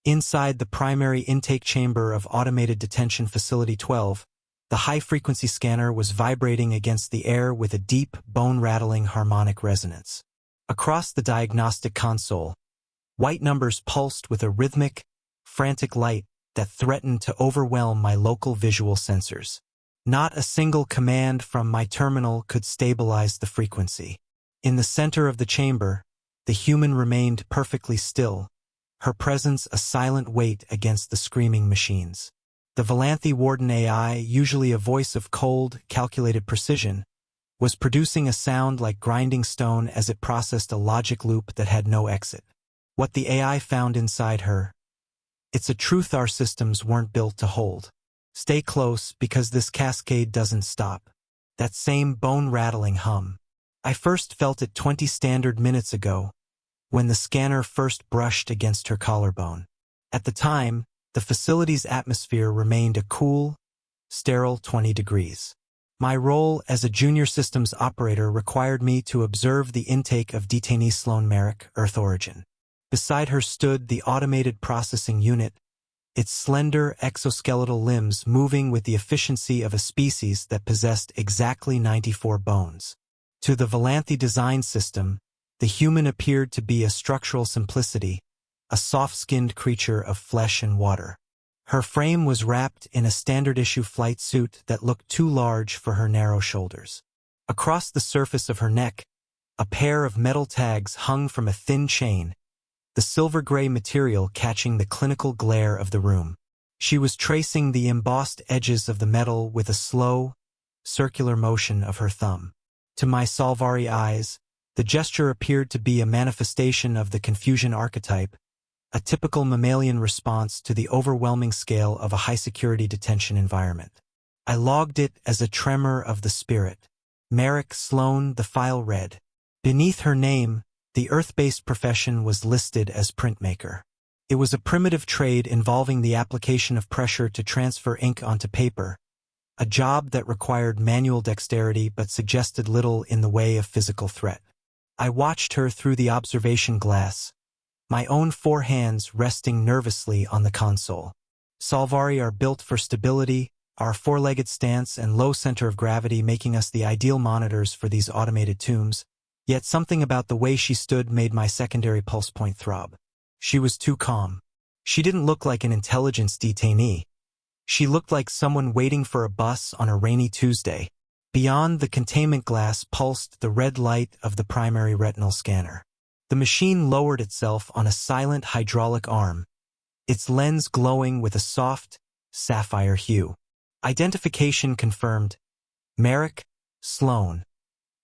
Inside the primary intake chamber of Automated Detention Facility 12, the high-frequency scanner was vibrating against the air with a deep, bone-rattling harmonic resonance. Across the diagnostic console, white numbers pulsed with a rhythmic, frantic light that threatened to overwhelm my local visual sensors. Not a single command from my terminal could stabilize the frequency. In the center of the chamber, the human remained perfectly still, her presence a silent weight against the screaming machines. The Valanthy Warden AI, usually a voice of cold, calculated precision, was producing a sound like grinding stone as it processed a logic loop that had no exit. What the AI found inside her, it's a truth our systems weren't built to hold. Stay close because this cascade doesn't stop. That same bone-rattling hum. I first felt it 20 standard minutes ago, when the scanner first brushed against her collarbone. At the time, the facility's atmosphere remained a cool, sterile 20 degrees. My role as a junior systems operator required me to observe the intake of detainee Sloan Merrick, Earth origin. Beside her stood the automated processing unit, its slender exoskeletal limbs moving with the efficiency of a species that possessed exactly 94 bones. To the Valanthy design system, the human appeared to be a structural simplicity, a soft-skinned creature of flesh and water. Her frame was wrapped in a standard-issue flight suit that looked too large for her narrow shoulders. Across the surface of her neck, a pair of metal tags hung from a thin chain, the silver-gray material catching the clinical glare of the room. She was tracing the embossed edges of the metal with a slow, circular motion of her thumb. To my Salvari eyes, the gesture appeared to be a manifestation of the confusion archetype, a typical mammalian response to the overwhelming scale of a high-security detention environment. I logged it as a tremor of the spirit. Merrick Sloan, the file read. Beneath her name, the Earth-based profession was listed as printmaker. It was a primitive trade involving the application of pressure to transfer ink onto paper, a job that required manual dexterity but suggested little in the way of physical threat. I watched her through the observation glass, my own 4 hands resting nervously on the console. Salvari are built for stability, our 4-legged stance and low center of gravity making us the ideal monitors for these automated tombs, yet something about the way she stood made my secondary pulse point throb. She was too calm. She didn't look like an intelligence detainee. She looked like someone waiting for a bus on a rainy Tuesday. Beyond the containment glass pulsed the red light of the primary retinal scanner. The machine lowered itself on a silent hydraulic arm, its lens glowing with a soft, sapphire hue. Identification confirmed. Merrick Sloan,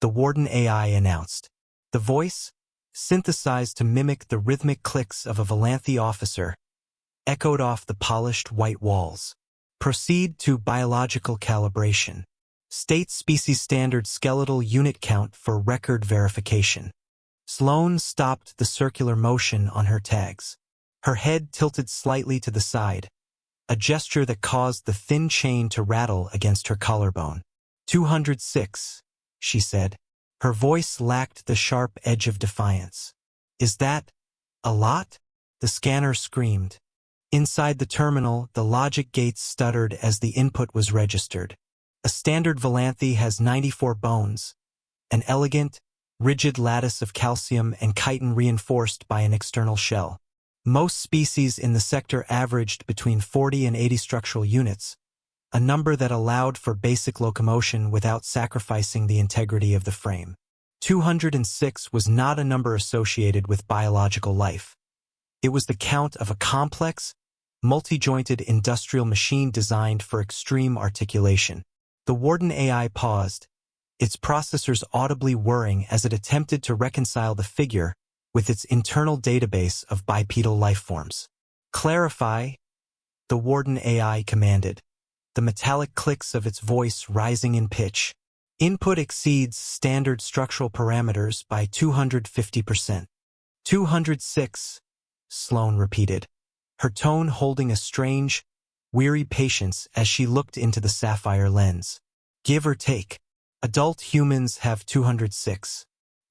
the Warden AI announced. The voice, synthesized to mimic the rhythmic clicks of a Valanthy officer, echoed off the polished white walls. Proceed to biological calibration. State species standard skeletal unit count for record verification. Sloan stopped the circular motion on her tags. Her head tilted slightly to the side, a gesture that caused the thin chain to rattle against her collarbone. 206, she said. Her voice lacked the sharp edge of defiance. Is that a lot? The scanner screamed. Inside the terminal, the logic gates stuttered as the input was registered. A standard Valanthy has 94 bones, an elegant, rigid lattice of calcium and chitin reinforced by an external shell. Most species in the sector averaged between 40 and 80 structural units, a number that allowed for basic locomotion without sacrificing the integrity of the frame. 206 was not a number associated with biological life. It was the count of a complex, multi-jointed industrial machine designed for extreme articulation. The Warden AI paused, its processors audibly whirring as it attempted to reconcile the figure with its internal database of bipedal lifeforms. Clarify, the Warden AI commanded, the metallic clicks of its voice rising in pitch. Input exceeds standard structural parameters by 250%. 206, Sloan repeated, her tone holding a strange, weary patience as she looked into the sapphire lens. Give or take. Adult humans have 206.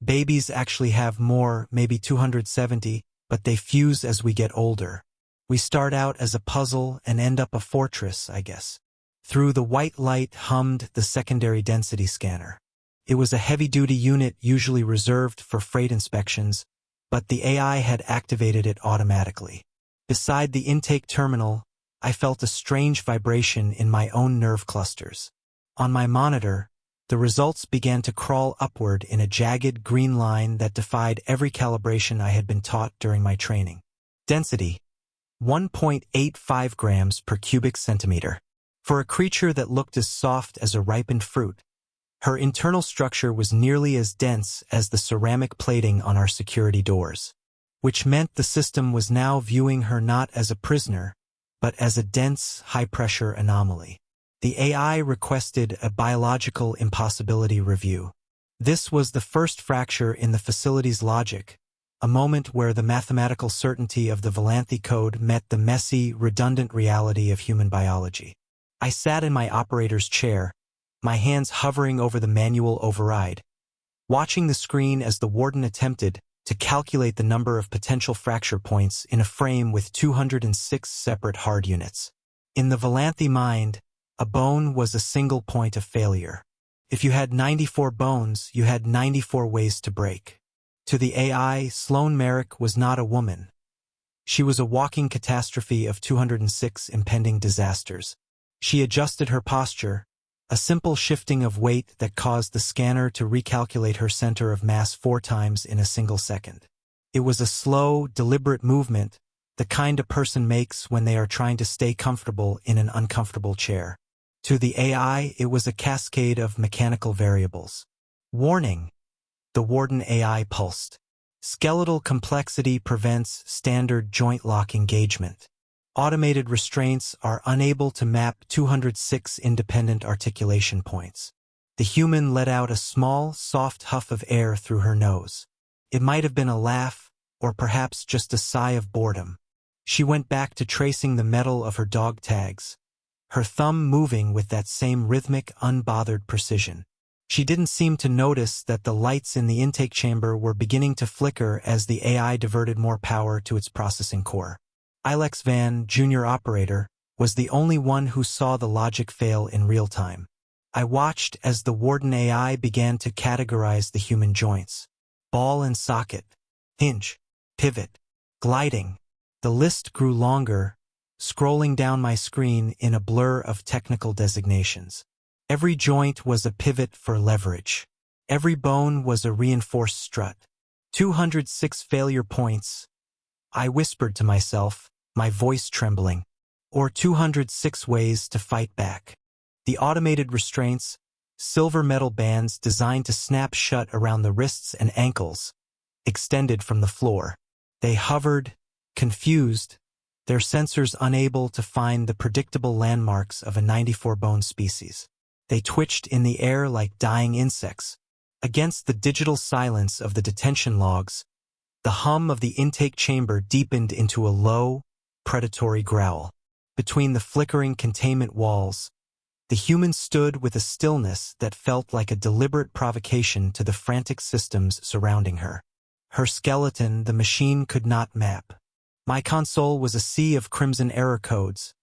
Babies actually have more, maybe 270, but they fuse as we get older. We start out as a puzzle and end up a fortress, I guess. Through the white light hummed the secondary density scanner. It was a heavy-duty unit usually reserved for freight inspections, but the AI had activated it automatically. Beside the intake terminal, I felt a strange vibration in my own nerve clusters. On my monitor, the results began to crawl upward in a jagged green line that defied every calibration I had been taught during my training. Density: 1.85 grams per cubic centimeter. For a creature that looked as soft as a ripened fruit, her internal structure was nearly as dense as the ceramic plating on our security doors, which meant the system was now viewing her not as a prisoner, but as a dense, high-pressure anomaly. The AI requested a biological impossibility review. This was the first fracture in the facility's logic, a moment where the mathematical certainty of the Valanthi code met the messy, redundant reality of human biology. I sat in my operator's chair, my hands hovering over the manual override, watching the screen as the warden attempted to calculate the number of potential fracture points in a frame with 206 separate hard units. In the Valanthi mind, a bone was a single point of failure. If you had 94 bones, you had 94 ways to break. To the AI, Sloane Merrick was not a woman. She was a walking catastrophe of 206 impending disasters. She adjusted her posture, a simple shifting of weight that caused the scanner to recalculate her center of mass 4 times in a single second. It was a slow, deliberate movement, the kind a person makes when they are trying to stay comfortable in an uncomfortable chair. To the AI, it was a cascade of mechanical variables. Warning! The warden AI pulsed. Skeletal complexity prevents standard joint lock engagement. Automated restraints are unable to map 206 independent articulation points. The human let out a small, soft huff of air through her nose. It might have been a laugh, or perhaps just a sigh of boredom. She went back to tracing the metal of her dog tags, her thumb moving with that same rhythmic, unbothered precision. She didn't seem to notice that the lights in the intake chamber were beginning to flicker as the AI diverted more power to its processing core. Ilex Van, junior operator, was the only one who saw the logic fail in real time. I watched as the warden AI began to categorize the human joints. Ball and socket, hinge, pivot, gliding. The list grew longer, scrolling down my screen in a blur of technical designations. Every joint was a pivot for leverage. Every bone was a reinforced strut. 206 failure points. I whispered to myself, my voice trembling. Or 206 ways to fight back. The automated restraints, silver metal bands designed to snap shut around the wrists and ankles, extended from the floor. They hovered, confused, their sensors unable to find the predictable landmarks of a 94-bone species. They twitched in the air like dying insects. Against the digital silence of the detention logs, the hum of the intake chamber deepened into a low, predatory growl. Between the flickering containment walls, the human stood with a stillness that felt like a deliberate provocation to the frantic systems surrounding her. Her skeleton the machine could not map. My console was a sea of crimson error codes,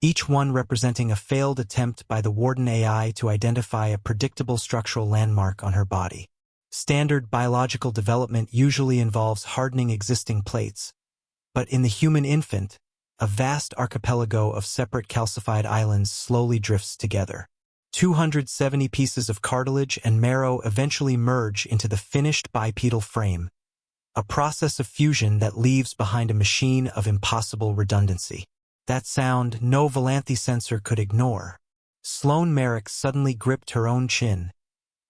each one representing a failed attempt by the warden AI to identify a predictable structural landmark on her body. Standard biological development usually involves hardening existing plates, but in the human infant, a vast archipelago of separate calcified islands slowly drifts together. 270 pieces of cartilage and marrow eventually merge into the finished bipedal frame, a process of fusion that leaves behind a machine of impossible redundancy. That sound no Valanthi sensor could ignore. Sloane Merrick suddenly gripped her own chin,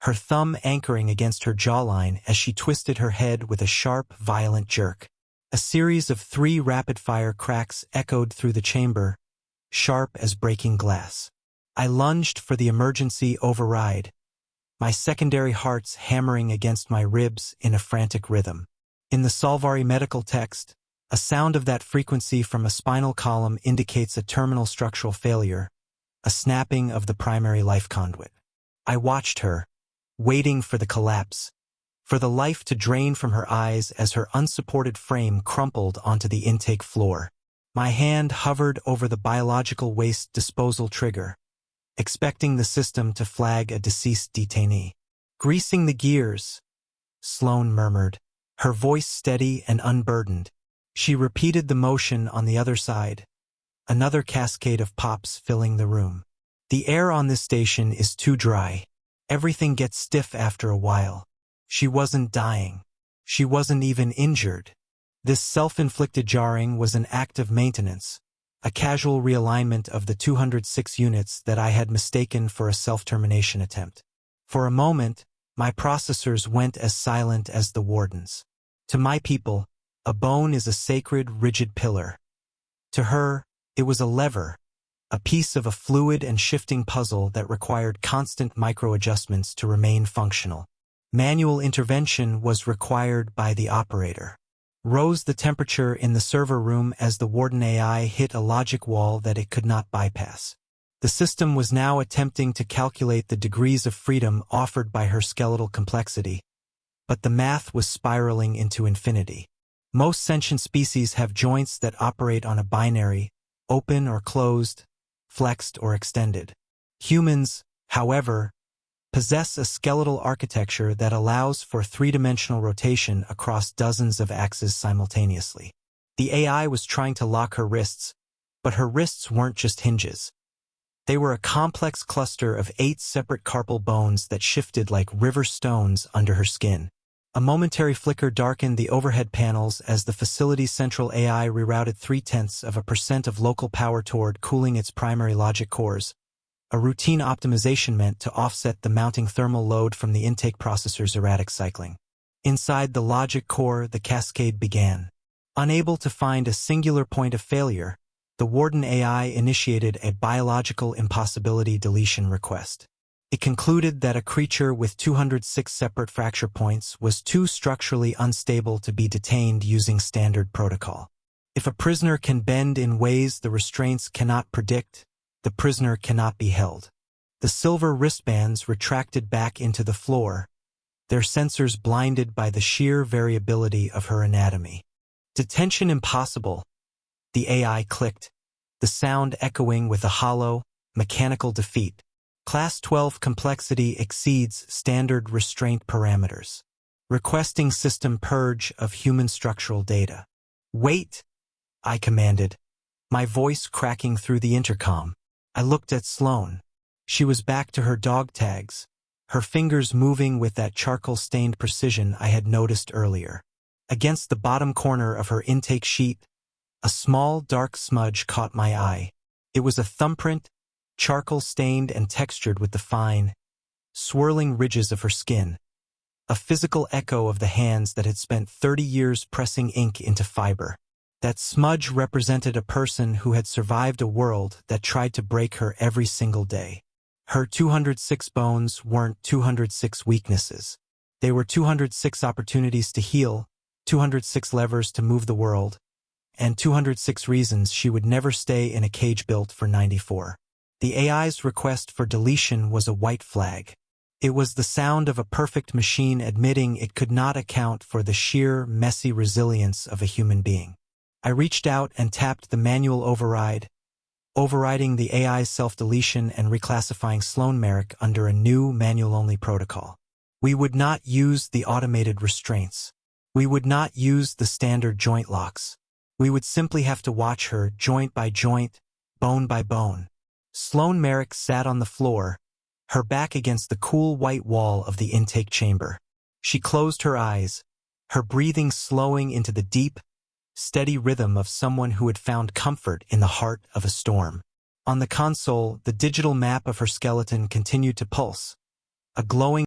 her thumb anchoring against her jawline as she twisted her head with a sharp, violent jerk. A series of 3 rapid-fire cracks echoed through the chamber, sharp as breaking glass. I lunged for the emergency override, my secondary hearts hammering against my ribs in a frantic rhythm. In the Salvari medical text, a sound of that frequency from a spinal column indicates a terminal structural failure, a snapping of the primary life conduit. I watched her, waiting for the collapse, for the life to drain from her eyes as her unsupported frame crumpled onto the intake floor. My hand hovered over the biological waste disposal trigger, expecting the system to flag a deceased detainee. Greasing the gears, Sloane murmured, her voice steady and unburdened. She repeated the motion on the other side, another cascade of pops filling the room. The air on this station is too dry. Everything gets stiff after a while. She wasn't dying. She wasn't even injured. This self-inflicted jarring was an act of maintenance, a casual realignment of the 206 units that I had mistaken for a self-termination attempt. For a moment, my processors went as silent as the warden's. To my people, a bone is a sacred, rigid pillar. To her, it was a lever, a piece of a fluid and shifting puzzle that required constant micro-adjustments to remain functional. Manual intervention was required by the operator. Rose the temperature in the server room as the warden AI hit a logic wall that it could not bypass. The system was now attempting to calculate the degrees of freedom offered by her skeletal complexity, but the math was spiraling into infinity. Most sentient species have joints that operate on a binary, open or closed, flexed or extended. Humans, however, possess a skeletal architecture that allows for three-dimensional rotation across dozens of axes simultaneously. The AI was trying to lock her wrists, but her wrists weren't just hinges. They were a complex cluster of 8 separate carpal bones that shifted like river stones under her skin. A momentary flicker darkened the overhead panels as the facility's central AI rerouted 0.3% of local power toward cooling its primary logic cores. A routine optimization meant to offset the mounting thermal load from the intake processor's erratic cycling. Inside the logic core, the cascade began. Unable to find a singular point of failure, the Warden AI initiated a biological impossibility deletion request. It concluded that a creature with 206 separate fracture points was too structurally unstable to be detained using standard protocol. If a prisoner can bend in ways the restraints cannot predict, the prisoner cannot be held. The silver wristbands retracted back into the floor, their sensors blinded by the sheer variability of her anatomy. Detention impossible, the AI clicked, the sound echoing with a hollow, mechanical defeat. Class 12 complexity exceeds standard restraint parameters. Requesting system purge of human structural data. Wait, I commanded, my voice cracking through the intercom. I looked at Sloane. She was back to her dog tags, her fingers moving with that charcoal-stained precision I had noticed earlier. Against the bottom corner of her intake sheet, a small dark smudge caught my eye. It was a thumbprint, charcoal-stained and textured with the fine, swirling ridges of her skin, a physical echo of the hands that had spent 30 years pressing ink into fiber. That smudge represented a person who had survived a world that tried to break her every single day. Her 206 bones weren't 206 weaknesses. They were 206 opportunities to heal, 206 levers to move the world, and 206 reasons she would never stay in a cage built for 94. The AI's request for deletion was a white flag. It was the sound of a perfect machine admitting it could not account for the sheer, messy resilience of a human being. I reached out and tapped the manual override, overriding the AI's self-deletion and reclassifying Sloane Merrick under a new manual-only protocol. We would not use the automated restraints. We would not use the standard joint locks. We would simply have to watch her joint by joint, bone by bone. Sloane Merrick sat on the floor, her back against the cool white wall of the intake chamber. She closed her eyes, her breathing slowing into the deep, steady rhythm of someone who had found comfort in the heart of a storm. On the console, the digital map of her skeleton continued to pulse, a glowing